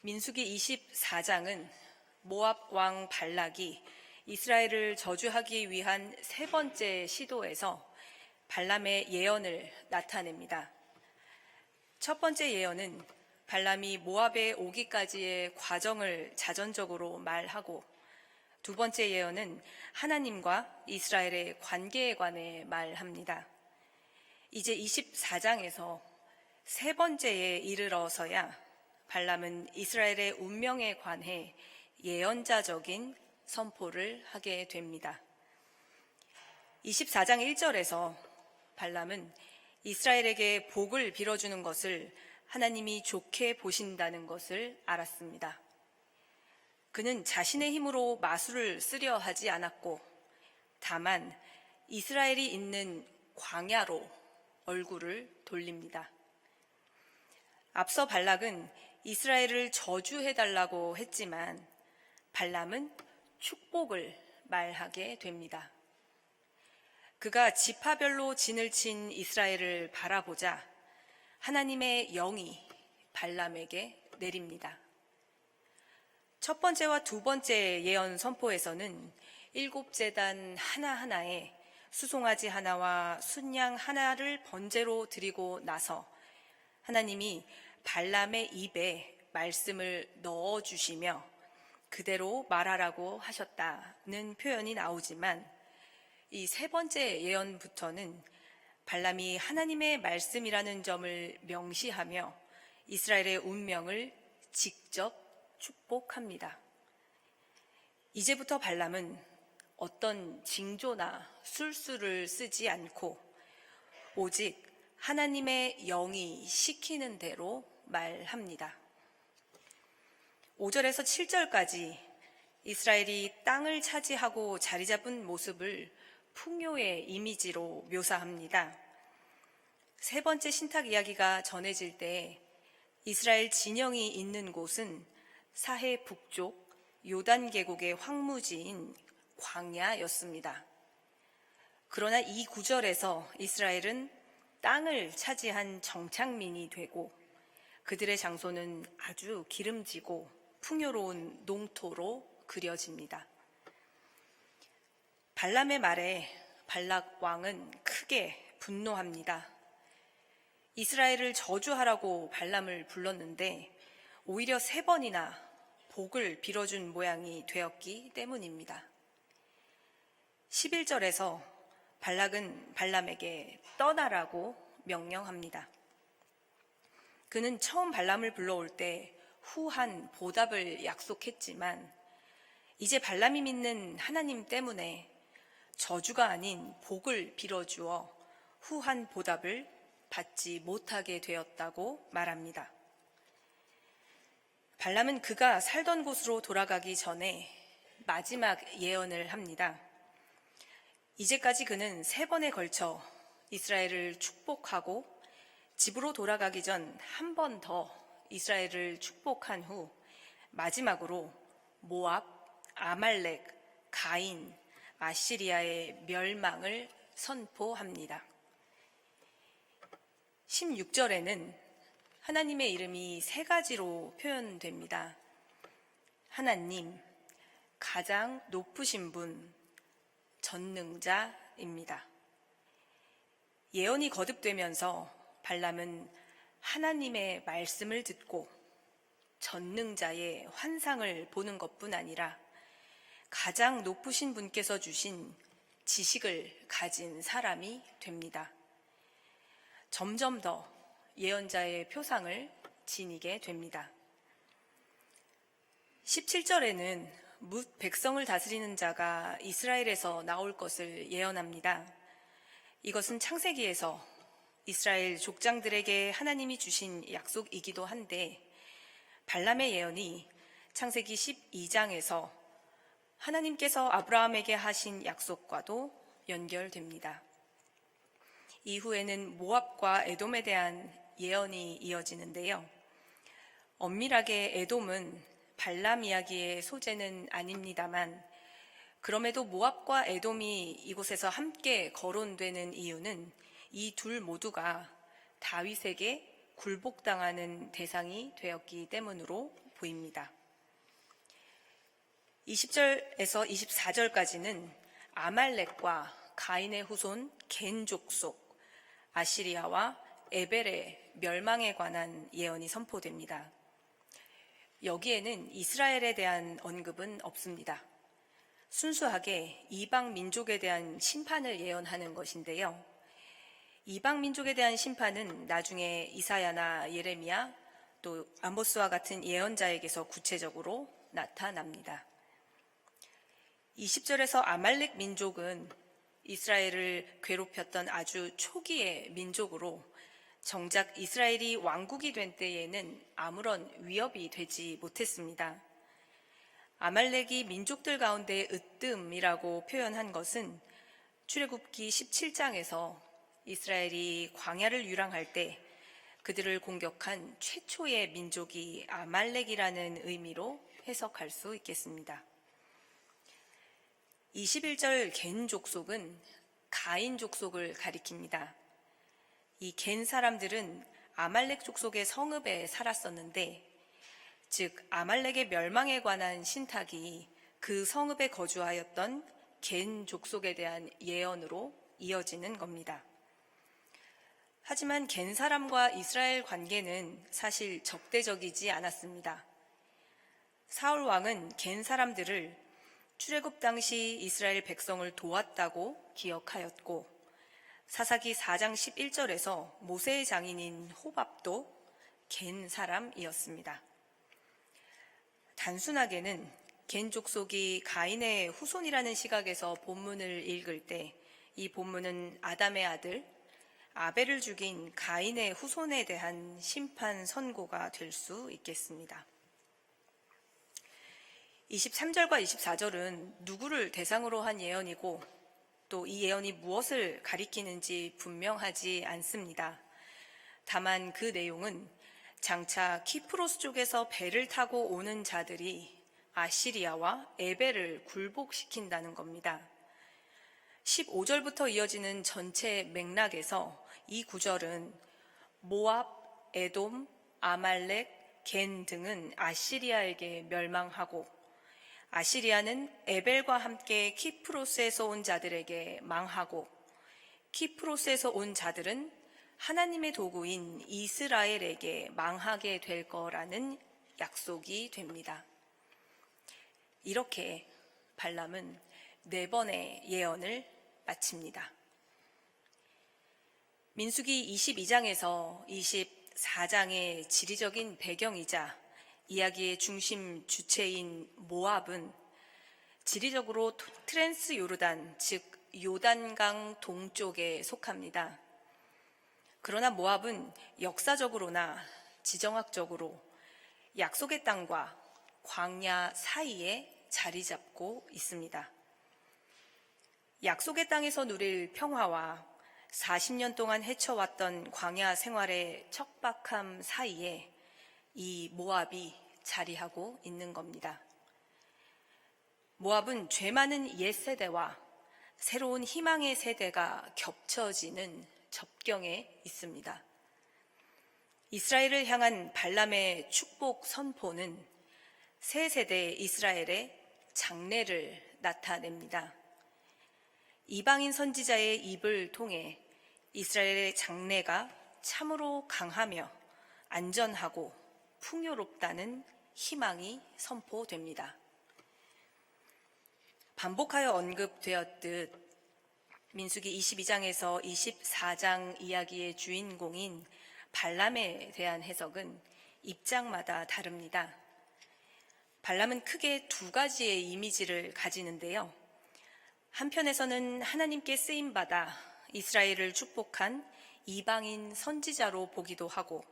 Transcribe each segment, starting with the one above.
민수기 24장은 모압 왕 발락이 이스라엘을 저주하기 위한 세 번째 시도에서 발람의 예언을 나타냅니다. 첫 번째 예언은 발람이 모압에 오기까지의 과정을 자전적으로 말하고, 두 번째 예언은 하나님과 이스라엘의 관계에 관해 말합니다. 이제 24장에서 세 번째에 이르러서야 발람은 이스라엘의 운명에 관해 예언자적인 선포를 하게 됩니다. 24장 1절에서 발람은 이스라엘에게 복을 빌어주는 것을 하나님이 좋게 보신다는 것을 알았습니다. 그는 자신의 힘으로 마술을 쓰려 하지 않았고, 다만 이스라엘이 있는 광야로 얼굴을 돌립니다. 앞서 발락은 이스라엘을 저주해달라고 했지만 발람은 축복을 말하게 됩니다. 그가 지파별로 진을 친 이스라엘을 바라보자 하나님의 영이 발람에게 내립니다. 첫 번째와 두 번째 예언 선포에서는 7제단 하나하나에 수송아지 하나와 순양 하나를 번제로 드리고 나서 하나님이 발람의 입에 말씀을 넣어주시며 그대로 말하라고 하셨다는 표현이 나오지만, 이 세 번째 예언부터는 발람이 하나님의 말씀이라는 점을 명시하며 이스라엘의 운명을 직접 축복합니다. 이제부터 발람은 어떤 징조나 술수를 쓰지 않고 오직 하나님의 영이 시키는 대로 말합니다. 5절에서 7절까지 이스라엘이 땅을 차지하고 자리 잡은 모습을 풍요의 이미지로 묘사합니다. 세 번째 신탁 이야기가 전해질 때 이스라엘 진영이 있는 곳은 사해 북쪽 요단 계곡의 황무지인 광야였습니다. 그러나 이 구절에서 이스라엘은 땅을 차지한 정착민이 되고 그들의 장소는 아주 기름지고 풍요로운 농토로 그려집니다. 발람의 말에 발락 왕은 크게 분노합니다. 이스라엘을 저주하라고 발람을 불렀는데 오히려 3번이나 복을 빌어준 모양이 되었기 때문입니다. 11절에서 발락은 발람에게 떠나라고 명령합니다. 그는 처음 발람을 불러올 때 후한 보답을 약속했지만 이제 발람이 믿는 하나님 때문에 저주가 아닌 복을 빌어주어 후한 보답을 받지 못하게 되었다고 말합니다. 발람은 그가 살던 곳으로 돌아가기 전에 마지막 예언을 합니다. 이제까지 그는 3번에 걸쳐 이스라엘을 축복하고 집으로 돌아가기 전 한 번 더 이스라엘을 축복한 후 마지막으로 모압, 아말렉, 가인, 아시리아의 멸망을 선포합니다. 16절에는 하나님의 이름이 3가지로 표현됩니다. 하나님, 가장 높으신 분, 전능자입니다. 예언이 거듭되면서 발람은 하나님의 말씀을 듣고 전능자의 환상을 보는 것뿐 아니라 가장 높으신 분께서 주신 지식을 가진 사람이 됩니다. 점점 더 예언자의 표상을 지니게 됩니다. 17절에는 뭇 백성을 다스리는 자가 이스라엘에서 나올 것을 예언합니다. 이것은 창세기에서 이스라엘 족장들에게 하나님이 주신 약속이기도 한데 발람의 예언이 창세기 12장에서 하나님께서 아브라함에게 하신 약속과도 연결됩니다. 이후에는 모압과 에돔에 대한 예언이 이어지는데요. 엄밀하게 에돔은 발람 이야기의 소재는 아닙니다만 그럼에도 모압과 에돔이 이곳에서 함께 거론되는 이유는 이 둘 모두가 다윗에게 굴복당하는 대상이 되었기 때문으로 보입니다. 20절에서 24절까지는 아말렉과 가인의 후손 겐 족속, 아시리아와 에벨의 멸망에 관한 예언이 선포됩니다. 여기에는 이스라엘에 대한 언급은 없습니다. 순수하게 이방 민족에 대한 심판을 예언하는 것인데요. 이방 민족에 대한 심판은 나중에 이사야나 예레미야 또 아모스와 같은 예언자에게서 구체적으로 나타납니다. 20절에서 아말렉 민족은 이스라엘을 괴롭혔던 아주 초기의 민족으로 정작 이스라엘이 왕국이 된 때에는 아무런 위협이 되지 못했습니다. 아말렉이 민족들 가운데 으뜸이라고 표현한 것은 출애굽기 17장에서 이스라엘이 광야를 유랑할 때 그들을 공격한 최초의 민족이 아말렉이라는 의미로 해석할 수 있겠습니다. 21절 겐 족속은 가인 족속을 가리킵니다. 이 겐 사람들은 아말렉 족속의 성읍에 살았었는데, 즉 아말렉의 멸망에 관한 신탁이 그 성읍에 거주하였던 겐 족속에 대한 예언으로 이어지는 겁니다. 하지만 겐 사람과 이스라엘 관계는 사실 적대적이지 않았습니다. 사울 왕은 겐 사람들을 출애굽 당시 이스라엘 백성을 도왔다고 기억하였고, 사사기 4장 11절에서 모세의 장인인 호밥도 겐 사람이었습니다. 단순하게는 겐 족속이 가인의 후손이라는 시각에서 본문을 읽을 때 이 본문은 아담의 아들 아벨을 죽인 가인의 후손에 대한 심판 선고가 될 수 있겠습니다. 23절과 24절은 누구를 대상으로 한 예언이고 또 이 예언이 무엇을 가리키는지 분명하지 않습니다. 다만 그 내용은 장차 키프로스 쪽에서 배를 타고 오는 자들이 아시리아와 에벨을 굴복시킨다는 겁니다. 15절부터 이어지는 전체 맥락에서 이 구절은 모압, 에돔, 아말렉, 겐 등은 아시리아에게 멸망하고 아시리아는 에벨과 함께 키프로스에서 온 자들에게 망하고 키프로스에서 온 자들은 하나님의 도구인 이스라엘에게 망하게 될 거라는 약속이 됩니다. 이렇게 발람은 4번의 예언을 마칩니다. 민수기 22장에서 24장의 지리적인 배경이자 이야기의 중심 주체인 모압은 지리적으로 트랜스 요르단, 즉 요단강 동쪽에 속합니다. 그러나 모압은 역사적으로나 지정학적으로 약속의 땅과 광야 사이에 자리 잡고 있습니다. 약속의 땅에서 누릴 평화와 40년 동안 헤쳐왔던 광야 생활의 척박함 사이에 이 모압이 자리하고 있는 겁니다. 모압은 죄 많은 옛 세대와 새로운 희망의 세대가 겹쳐지는 접경에 있습니다. 이스라엘을 향한 발람의 축복 선포는 새 세대 이스라엘의 장래를 나타냅니다. 이방인 선지자의 입을 통해 이스라엘의 장래가 참으로 강하며 안전하고 풍요롭다는 희망이 선포됩니다. 반복하여 언급되었듯 민수기 22장에서 24장 이야기의 주인공인 발람에 대한 해석은 입장마다 다릅니다. 발람은 크게 2가지의 이미지를 가지는데요. 한편에서는 하나님께 쓰임받아 이스라엘을 축복한 이방인 선지자로 보기도 하고,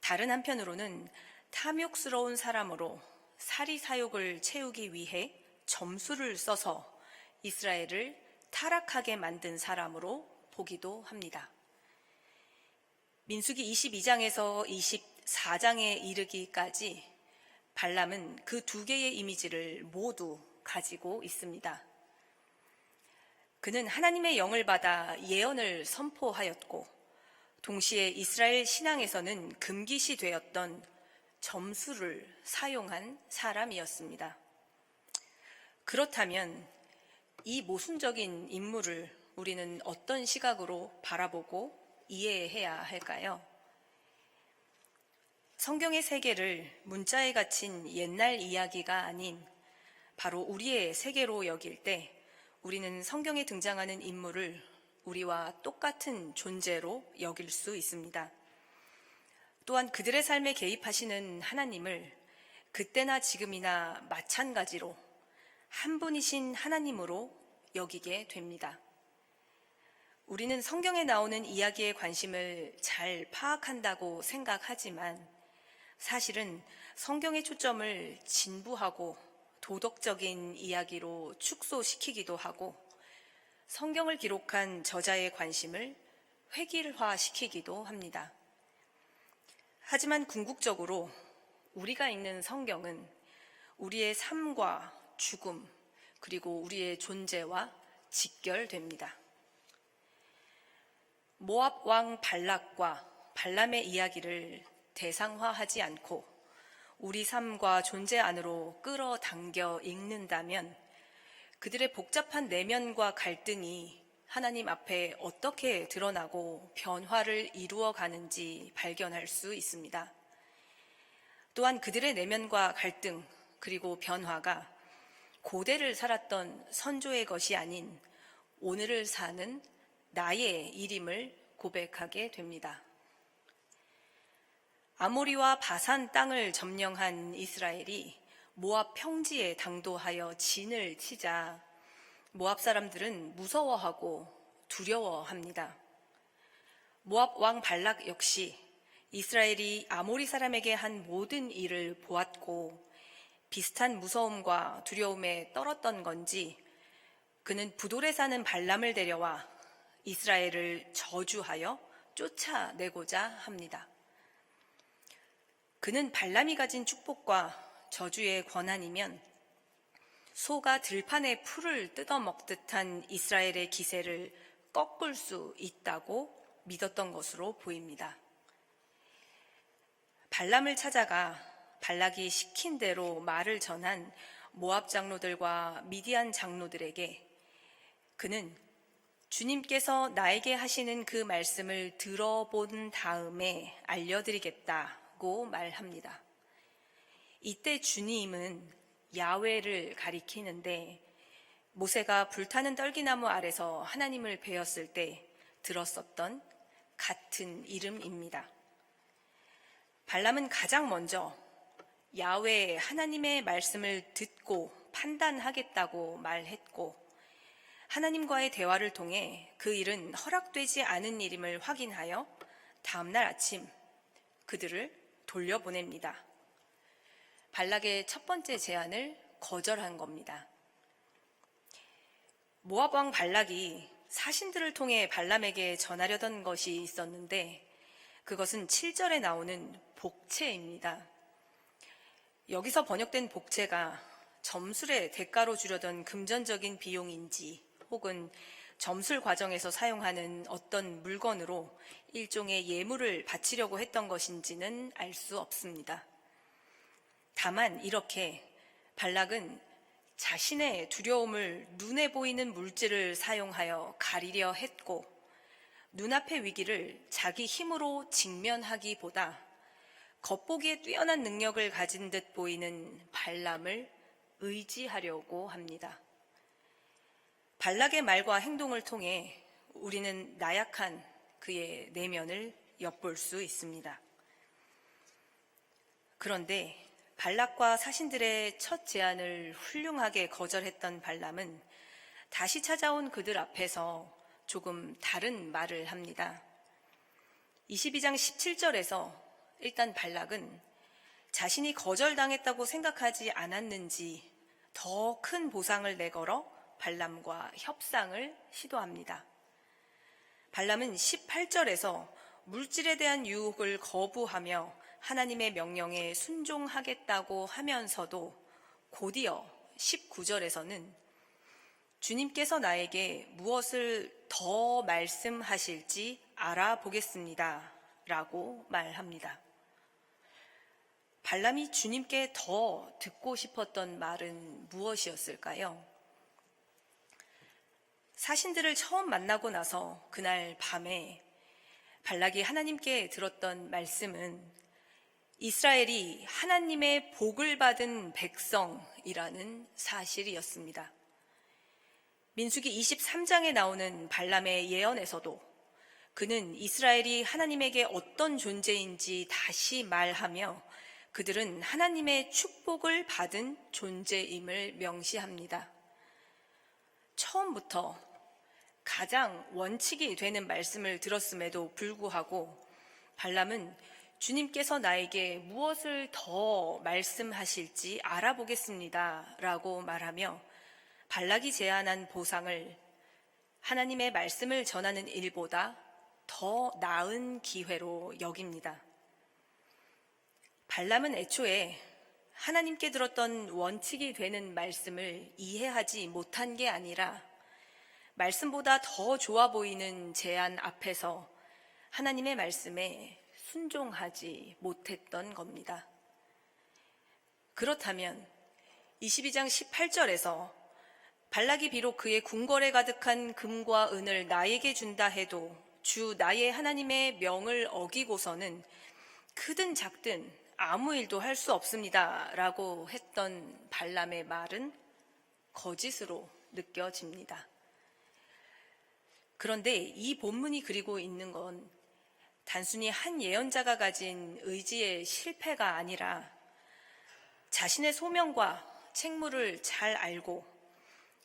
다른 한편으로는 탐욕스러운 사람으로 사리사욕을 채우기 위해 점수를 써서 이스라엘을 타락하게 만든 사람으로 보기도 합니다. 민수기 22장에서 24장에 이르기까지 발람은 그 2개의 이미지를 모두 가지고 있습니다. 그는 하나님의 영을 받아 예언을 선포하였고, 동시에 이스라엘 신앙에서는 금기시 되었던 점수를 사용한 사람이었습니다. 그렇다면 이 모순적인 인물을 우리는 어떤 시각으로 바라보고 이해해야 할까요? 성경의 세계를 문자에 갇힌 옛날 이야기가 아닌 바로 우리의 세계로 여길 때 우리는 성경에 등장하는 인물을 우리와 똑같은 존재로 여길 수 있습니다. 또한 그들의 삶에 개입하시는 하나님을 그때나 지금이나 마찬가지로 한 분이신 하나님으로 여기게 됩니다. 우리는 성경에 나오는 이야기의 관심을 잘 파악한다고 생각하지만 사실은 성경의 초점을 진부하고 도덕적인 이야기로 축소시키기도 하고 성경을 기록한 저자의 관심을 획일화시키기도 합니다. 하지만 궁극적으로 우리가 읽는 성경은 우리의 삶과 죽음 그리고 우리의 존재와 직결됩니다. 모압 왕 발락과 발람의 이야기를 대상화하지 않고 우리 삶과 존재 안으로 끌어당겨 읽는다면 그들의 복잡한 내면과 갈등이 하나님 앞에 어떻게 드러나고 변화를 이루어 가는지 발견할 수 있습니다. 또한 그들의 내면과 갈등 그리고 변화가 고대를 살았던 선조의 것이 아닌 오늘을 사는 나의 일임을 고백하게 됩니다. 아모리와 바산 땅을 점령한 이스라엘이 모압 평지에 당도하여 진을 치자 모압 사람들은 무서워하고 두려워합니다. 모압 왕 발락 역시 이스라엘이 아모리 사람에게 한 모든 일을 보았고 비슷한 무서움과 두려움에 떨었던 건지 그는 부돌에 사는 발람을 데려와 이스라엘을 저주하여 쫓아내고자 합니다. 그는 발람이 가진 축복과 저주의 권한이면 소가 들판에 풀을 뜯어먹듯한 이스라엘의 기세를 꺾을 수 있다고 믿었던 것으로 보입니다. 발람을 찾아가 발락이 시킨 대로 말을 전한 모압 장로들과 미디안 장로들에게 그는 주님께서 나에게 하시는 그 말씀을 들어본 다음에 알려드리겠다고 말합니다. 이때 주님은 야훼를 가리키는데 모세가 불타는 떨기나무 아래서 하나님을 뵈었을 때 들었었던 같은 이름입니다. 발람은 가장 먼저 야훼 하나님의 말씀을 듣고 판단하겠다고 말했고 하나님과의 대화를 통해 그 일은 허락되지 않은 일임을 확인하여 다음날 아침 그들을 돌려보냅니다. 발락의 첫 번째 제안을 거절한 겁니다. 모압 왕 발락이 사신들을 통해 발람에게 전하려던 것이 있었는데 그것은 7절에 나오는 복채입니다. 여기서 번역된 복채가 점술의 대가로 주려던 금전적인 비용인지 혹은 점술 과정에서 사용하는 어떤 물건으로 일종의 예물을 바치려고 했던 것인지는 알 수 없습니다. 다만 이렇게 발락은 자신의 두려움을 눈에 보이는 물질을 사용하여 가리려 했고 눈앞의 위기를 자기 힘으로 직면하기보다 겉보기에 뛰어난 능력을 가진 듯 보이는 발람을 의지하려고 합니다. 발락의 말과 행동을 통해 우리는 나약한 그의 내면을 엿볼 수 있습니다. 그런데 발락과 사신들의 첫 제안을 훌륭하게 거절했던 발람은 다시 찾아온 그들 앞에서 조금 다른 말을 합니다. 22장 17절에서 일단 발락은 자신이 거절당했다고 생각하지 않았는지 더 큰 보상을 내걸어 발람과 협상을 시도합니다. 발람은 18절에서 물질에 대한 유혹을 거부하며 하나님의 명령에 순종하겠다고 하면서도 곧이어 19절에서는 주님께서 나에게 무엇을 더 말씀하실지 알아보겠습니다 라고 말합니다. 발람이 주님께 더 듣고 싶었던 말은 무엇이었을까요? 사신들을 처음 만나고 나서 그날 밤에 발락이 하나님께 들었던 말씀은 이스라엘이 하나님의 복을 받은 백성이라는 사실이었습니다. 민수기 23장에 나오는 발람의 예언에서도 그는 이스라엘이 하나님에게 어떤 존재인지 다시 말하며 그들은 하나님의 축복을 받은 존재임을 명시합니다. 처음부터 가장 원칙이 되는 말씀을 들었음에도 불구하고 발람은 주님께서 나에게 무엇을 더 말씀하실지 알아보겠습니다 라고 말하며 발락이 제안한 보상을 하나님의 말씀을 전하는 일보다 더 나은 기회로 여깁니다. 발람은 애초에 하나님께 들었던 원칙이 되는 말씀을 이해하지 못한 게 아니라 말씀보다 더 좋아 보이는 제안 앞에서 하나님의 말씀에 순종하지 못했던 겁니다. 그렇다면 22장 18절에서 발락이 비록 그의 궁궐에 가득한 금과 은을 나에게 준다 해도 주 나의 하나님의 명을 어기고서는 크든 작든 아무 일도 할 수 없습니다 라고 했던 발람의 말은 거짓으로 느껴집니다. 그런데 이 본문이 그리고 있는 건 단순히 한 예언자가 가진 의지의 실패가 아니라 자신의 소명과 책무를 잘 알고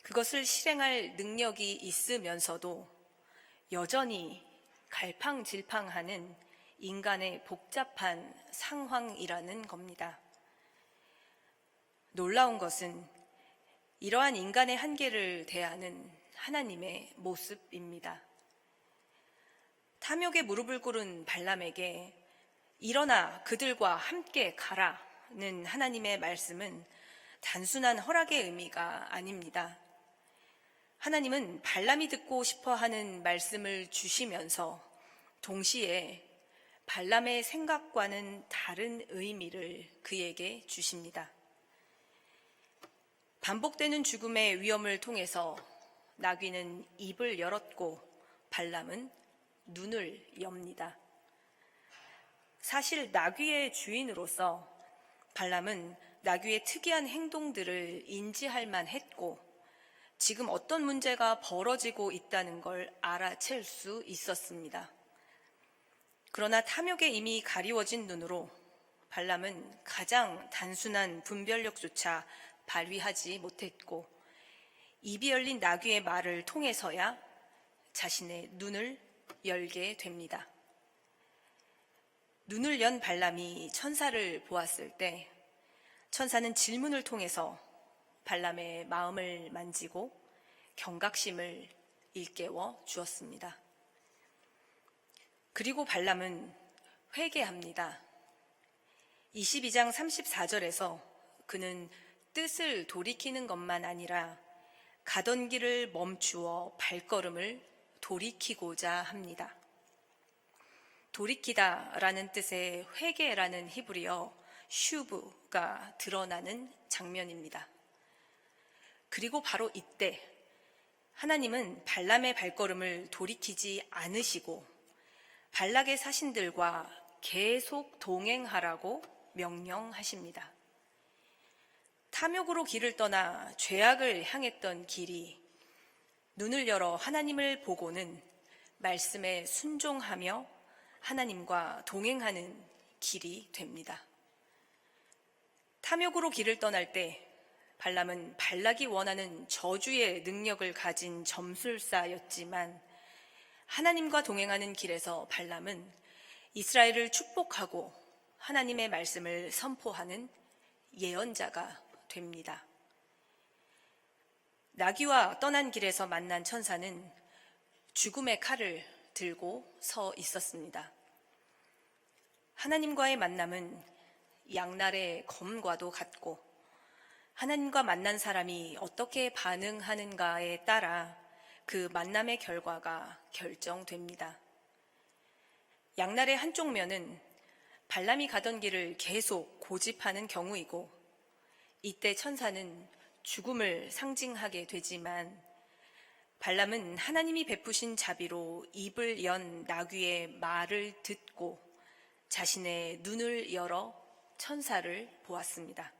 그것을 실행할 능력이 있으면서도 여전히 갈팡질팡하는 인간의 복잡한 상황이라는 겁니다. 놀라운 것은 이러한 인간의 한계를 대하는 하나님의 모습입니다. 탐욕에 무릎을 꿇은 발람에게 일어나 그들과 함께 가라는 하나님의 말씀은 단순한 허락의 의미가 아닙니다. 하나님은 발람이 듣고 싶어하는 말씀을 주시면서 동시에 발람의 생각과는 다른 의미를 그에게 주십니다. 반복되는 죽음의 위험을 통해서 나귀는 입을 열었고 발람은 눈을 엽니다. 사실 나귀의 주인으로서 발람은 나귀의 특이한 행동들을 인지할 만했고 지금 어떤 문제가 벌어지고 있다는 걸 알아챌 수 있었습니다. 그러나 탐욕에 이미 가리워진 눈으로 발람은 가장 단순한 분별력조차 발휘하지 못했고 입이 열린 나귀의 말을 통해서야 자신의 눈을 열게 됩니다. 눈을 연 발람이 천사를 보았을 때 천사는 질문을 통해서 발람의 마음을 만지고 경각심을 일깨워 주었습니다. 그리고 발람은 회개합니다. 22장 34절에서 그는 뜻을 돌이키는 것만 아니라 가던 길을 멈추어 발걸음을 돌이키고자 합니다. 돌이키다라는 뜻의 회개라는 히브리어 슈브가 드러나는 장면입니다. 그리고 바로 이때 하나님은 발람의 발걸음을 돌이키지 않으시고 발락의 사신들과 계속 동행하라고 명령하십니다. 탐욕으로 길을 떠나 죄악을 향했던 길이 눈을 열어 하나님을 보고는 말씀에 순종하며 하나님과 동행하는 길이 됩니다. 탐욕으로 길을 떠날 때 발람은 발락이 원하는 저주의 능력을 가진 점술사였지만 하나님과 동행하는 길에서 발람은 이스라엘을 축복하고 하나님의 말씀을 선포하는 예언자가 됩니다. 나귀와 떠난 길에서 만난 천사는 죽음의 칼을 들고 서 있었습니다. 하나님과의 만남은 양날의 검과도 같고 하나님과 만난 사람이 어떻게 반응하는가에 따라 그 만남의 결과가 결정됩니다. 양날의 한쪽 면은 발람이 가던 길을 계속 고집하는 경우이고, 이때 천사는 죽음을 상징하게 되지만 발람은 하나님이 베푸신 자비로 입을 연 나귀의 말을 듣고 자신의 눈을 열어 천사를 보았습니다.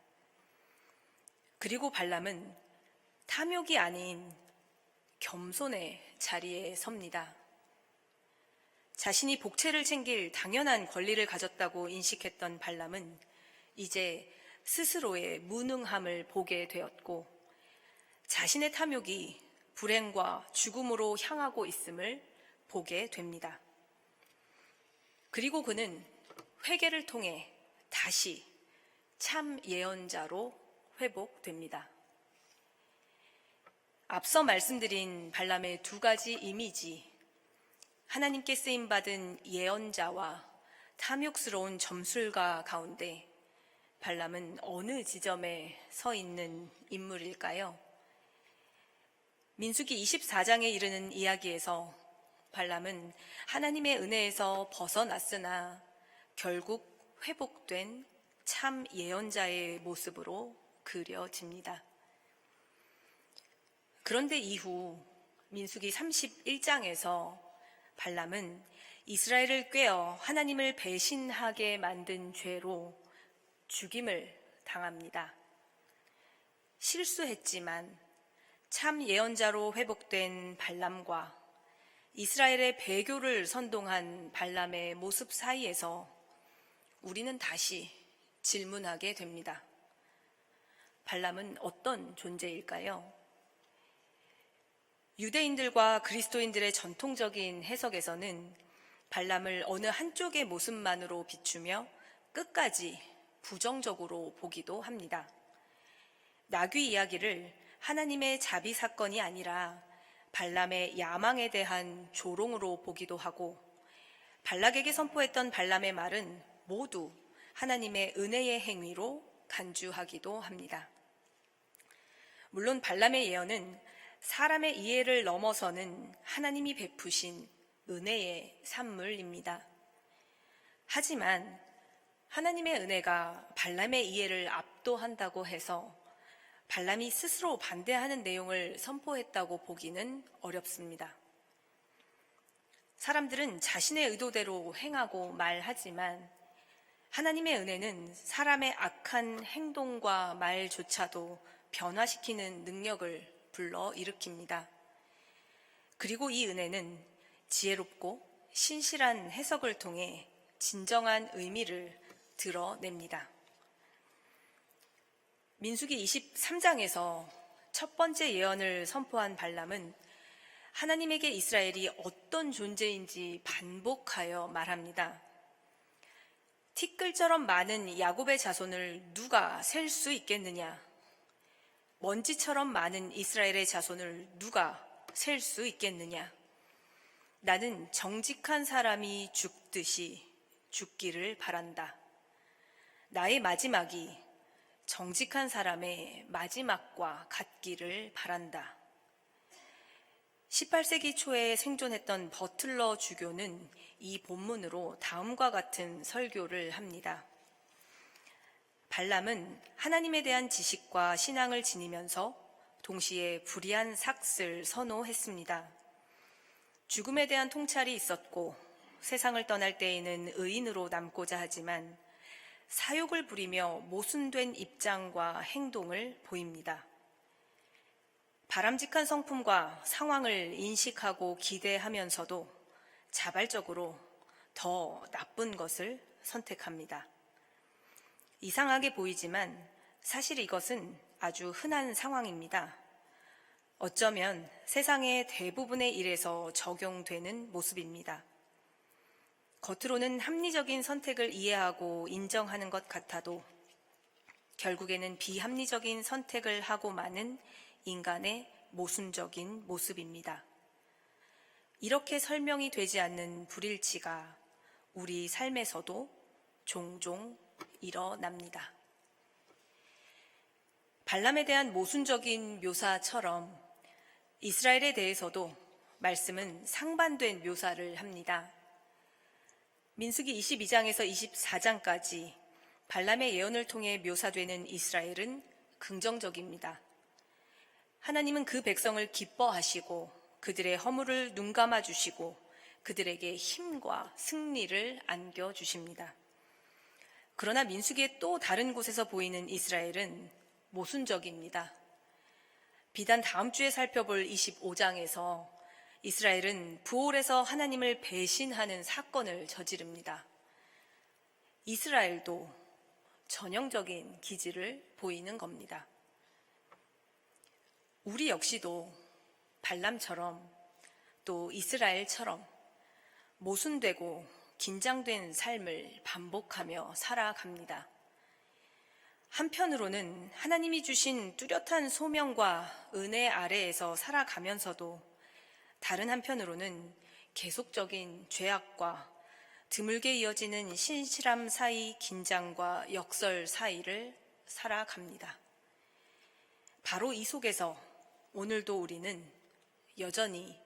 그리고 발람은 탐욕이 아닌 겸손의 자리에 섭니다. 자신이 복채를 챙길 당연한 권리를 가졌다고 인식했던 발람은 이제 스스로의 무능함을 보게 되었고, 자신의 탐욕이 불행과 죽음으로 향하고 있음을 보게 됩니다. 그리고 그는 회개를 통해 다시 참 예언자로 회복됩니다. 앞서 말씀드린 발람의 두 가지 이미지, 하나님께 쓰임받은 예언자와 탐욕스러운 점술가 가운데 발람은 어느 지점에 서 있는 인물일까요? 민수기 24장에 이르는 이야기에서 발람은 하나님의 은혜에서 벗어났으나 결국 회복된 참 예언자의 모습으로 그려집니다. 그런데 이후 민수기 31장에서 발람은 이스라엘을 꾀어 하나님을 배신하게 만든 죄로 죽임을 당합니다. 실수했지만 참 예언자로 회복된 발람과 이스라엘의 배교를 선동한 발람의 모습 사이에서 우리는 다시 질문하게 됩니다. 발람은 어떤 존재일까요? 유대인들과 그리스도인들의 전통적인 해석에서는 발람을 어느 한쪽의 모습만으로 비추며 끝까지 부정적으로 보기도 합니다. 나귀 이야기를 하나님의 자비 사건이 아니라 발람의 야망에 대한 조롱으로 보기도 하고, 발락에게 선포했던 발람의 말은 모두 하나님의 은혜의 행위로 간주하기도 합니다. 물론 발람의 예언은 사람의 이해를 넘어서는 하나님이 베푸신 은혜의 산물입니다. 하지만 하나님의 은혜가 발람의 이해를 압도한다고 해서 발람이 스스로 반대하는 내용을 선포했다고 보기는 어렵습니다. 사람들은 자신의 의도대로 행하고 말하지만 하나님의 은혜는 사람의 악한 행동과 말조차도 변화시키는 능력을 불러일으킵니다. 그리고 이 은혜는 지혜롭고 신실한 해석을 통해 진정한 의미를 드러냅니다. 민수기 23장에서 첫 번째 예언을 선포한 발람은 하나님에게 이스라엘이 어떤 존재인지 반복하여 말합니다. 티끌처럼 많은 야곱의 자손을 누가 셀 수 있겠느냐? 먼지처럼 많은 이스라엘의 자손을 누가 셀 수 있겠느냐? 나는 정직한 사람이 죽듯이 죽기를 바란다. 나의 마지막이 정직한 사람의 마지막과 같기를 바란다. 18세기 초에 생존했던 버틀러 주교는 이 본문으로 다음과 같은 설교를 합니다. 발람은 하나님에 대한 지식과 신앙을 지니면서 동시에 불의한 삭슬 선호했습니다. 죽음에 대한 통찰이 있었고 세상을 떠날 때에는 의인으로 남고자 하지만 사욕을 부리며 모순된 입장과 행동을 보입니다. 바람직한 성품과 상황을 인식하고 기대하면서도 자발적으로 더 나쁜 것을 선택합니다. 이상하게 보이지만 사실 이것은 아주 흔한 상황입니다. 어쩌면 세상의 대부분의 일에서 적용되는 모습입니다. 겉으로는 합리적인 선택을 이해하고 인정하는 것 같아도 결국에는 비합리적인 선택을 하고 마는 인간의 모순적인 모습입니다. 이렇게 설명이 되지 않는 불일치가 우리 삶에서도 종종 일어납니다. 발람에 대한 모순적인 묘사처럼 이스라엘에 대해서도 말씀은 상반된 묘사를 합니다. 민수기 22장에서 24장까지 발람의 예언을 통해 묘사되는 이스라엘은 긍정적입니다. 하나님은 그 백성을 기뻐하시고 그들의 허물을 눈감아 주시고 그들에게 힘과 승리를 안겨주십니다. 그러나 민수기의 또 다른 곳에서 보이는 이스라엘은 모순적입니다. 비단 다음 주에 살펴볼 25장에서 이스라엘은 부올에서 하나님을 배신하는 사건을 저지릅니다. 이스라엘도 전형적인 기질을 보이는 겁니다. 우리 역시도 발람처럼 또 이스라엘처럼 모순되고 긴장된 삶을 반복하며 살아갑니다. 한편으로는 하나님이 주신 뚜렷한 소명과 은혜 아래에서 살아가면서도 다른 한편으로는 계속적인 죄악과 드물게 이어지는 신실함 사이 긴장과 역설 사이를 살아갑니다. 바로 이 속에서 오늘도 우리는 여전히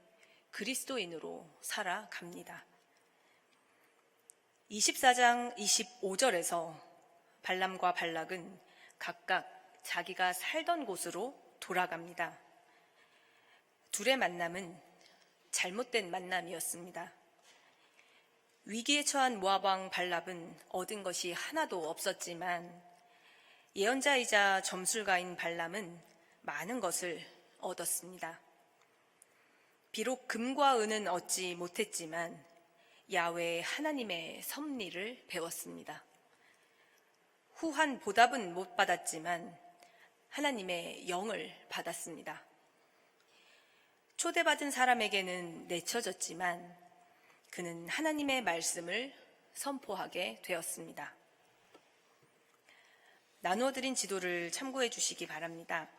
그리스도인으로 살아갑니다. 24장 25절에서 발람과 발락은 각각 자기가 살던 곳으로 돌아갑니다. 둘의 만남은 잘못된 만남이었습니다. 위기에 처한 모압 왕 발람은 얻은 것이 하나도 없었지만 예언자이자 점술가인 발람은 많은 것을 얻었습니다. 비록 금과 은은 얻지 못했지만 야훼 하나님의 섭리를 배웠습니다. 후한 보답은 못 받았지만 하나님의 영을 받았습니다. 초대받은 사람에게는 내쳐졌지만 그는 하나님의 말씀을 선포하게 되었습니다. 나누어드린 지도를 참고해 주시기 바랍니다.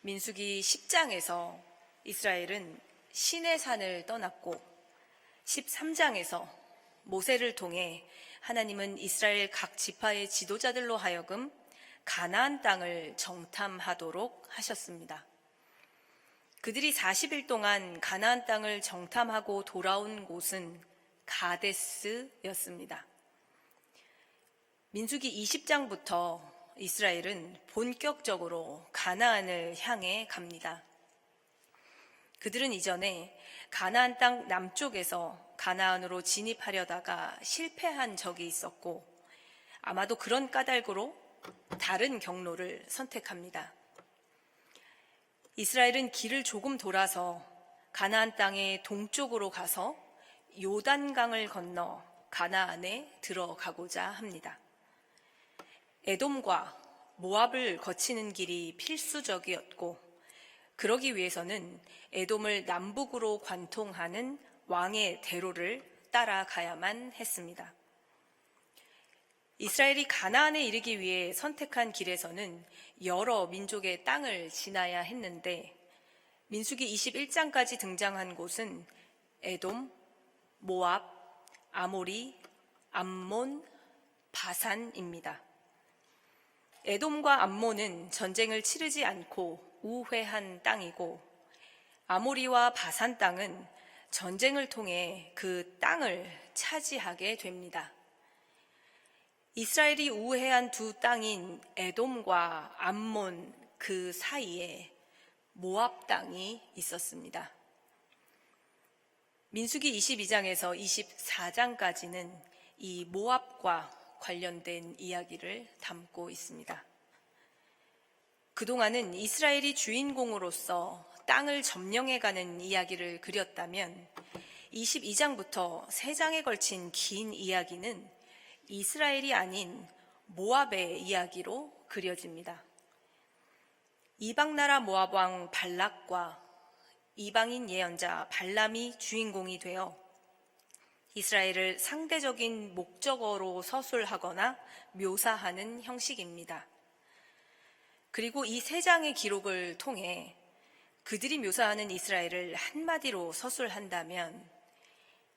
민수기 10장에서 이스라엘은 시내산을 떠났고 13장에서 모세를 통해 하나님은 이스라엘 각 지파의 지도자들로 하여금 가나안 땅을 정탐하도록 하셨습니다. 그들이 40일 동안 가나안 땅을 정탐하고 돌아온 곳은 가데스였습니다. 민수기 20장부터 이스라엘은 본격적으로 가나안을 향해 갑니다. 그들은 이전에 가나안 땅 남쪽에서 가나안으로 진입하려다가 실패한 적이 있었고 아마도 그런 까닭으로 다른 경로를 선택합니다. 이스라엘은 길을 조금 돌아서 가나안 땅의 동쪽으로 가서 요단강을 건너 가나안에 들어가고자 합니다. 에돔과 모압을 거치는 길이 필수적이었고 그러기 위해서는 에돔을 남북으로 관통하는 왕의 대로를 따라가야만 했습니다. 이스라엘이 가나안에 이르기 위해 선택한 길에서는 여러 민족의 땅을 지나야 했는데 민수기 21장까지 등장한 곳은 에돔, 모압, 아모리, 암몬, 바산입니다. 에돔과 암몬은 전쟁을 치르지 않고 우회한 땅이고 아모리와 바산 땅은 전쟁을 통해 그 땅을 차지하게 됩니다. 이스라엘이 우회한 두 땅인 에돔과 암몬 그 사이에 모압 땅이 있었습니다. 민수기 22장에서 24장까지는 이 모압과 관련된 이야기를 담고 있습니다. 그동안은 이스라엘이 주인공으로서 땅을 점령해가는 이야기를 그렸다면 22장부터 3장에 걸친 긴 이야기는 이스라엘이 아닌 모압의 이야기로 그려집니다. 이방나라 모압 왕 발락과 이방인 예언자 발람이 주인공이 되어 이스라엘을 상대적인 목적어로 서술하거나 묘사하는 형식입니다. 그리고 이 3장의 기록을 통해 그들이 묘사하는 이스라엘을 한마디로 서술한다면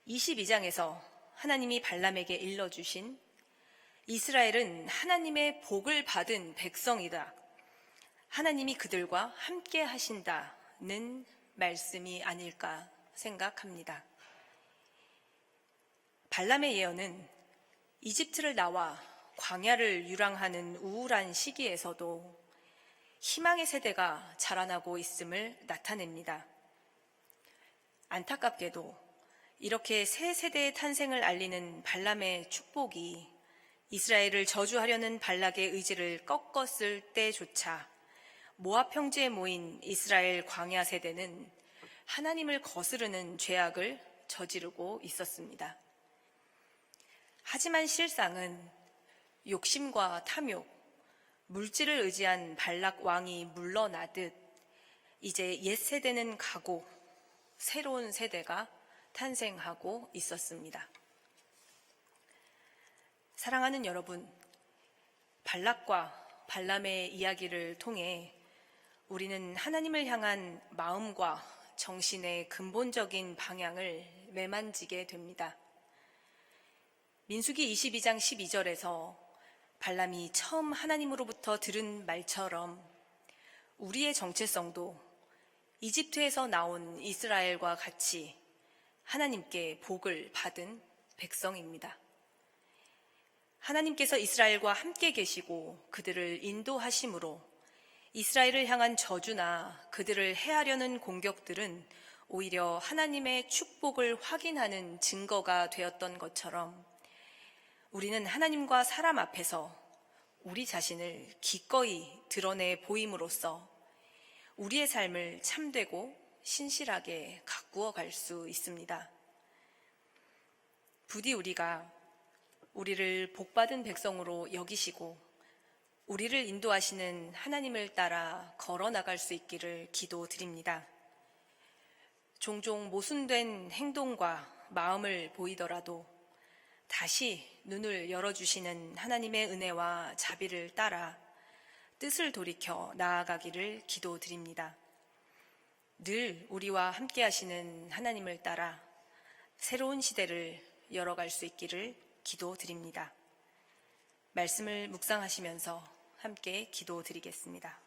22장에서 하나님이 발람에게 일러주신 이스라엘은 하나님의 복을 받은 백성이다. 하나님이 그들과 함께 하신다는 말씀이 아닐까 생각합니다. 발람의 예언은 이집트를 나와 광야를 유랑하는 우울한 시기에서도 희망의 세대가 자라나고 있음을 나타냅니다. 안타깝게도 이렇게 새 세대의 탄생을 알리는 발람의 축복이 이스라엘을 저주하려는 발락의 의지를 꺾었을 때조차 모압 평지에 모인 이스라엘 광야 세대는 하나님을 거스르는 죄악을 저지르고 있었습니다. 하지만 실상은 욕심과 탐욕, 물질을 의지한 발락 왕이 물러나듯 이제 옛 세대는 가고 새로운 세대가 탄생하고 있었습니다. 사랑하는 여러분, 발락과 발람의 이야기를 통해 우리는 하나님을 향한 마음과 정신의 근본적인 방향을 매만지게 됩니다. 민수기 22장 12절에서 발람이 처음 하나님으로부터 들은 말처럼 우리의 정체성도 이집트에서 나온 이스라엘과 같이 하나님께 복을 받은 백성입니다. 하나님께서 이스라엘과 함께 계시고 그들을 인도하심으로 이스라엘을 향한 저주나 그들을 해하려는 공격들은 오히려 하나님의 축복을 확인하는 증거가 되었던 것처럼 우리는 하나님과 사람 앞에서 우리 자신을 기꺼이 드러내 보임으로써 우리의 삶을 참되고 신실하게 가꾸어 갈 수 있습니다. 부디 우리가 우리를 복받은 백성으로 여기시고 우리를 인도하시는 하나님을 따라 걸어 나갈 수 있기를 기도드립니다. 종종 모순된 행동과 마음을 보이더라도 다시 눈을 열어주시는 하나님의 은혜와 자비를 따라 뜻을 돌이켜 나아가기를 기도드립니다. 늘 우리와 함께 하시는 하나님을 따라 새로운 시대를 열어갈 수 있기를 기도드립니다. 말씀을 묵상하시면서 함께 기도드리겠습니다.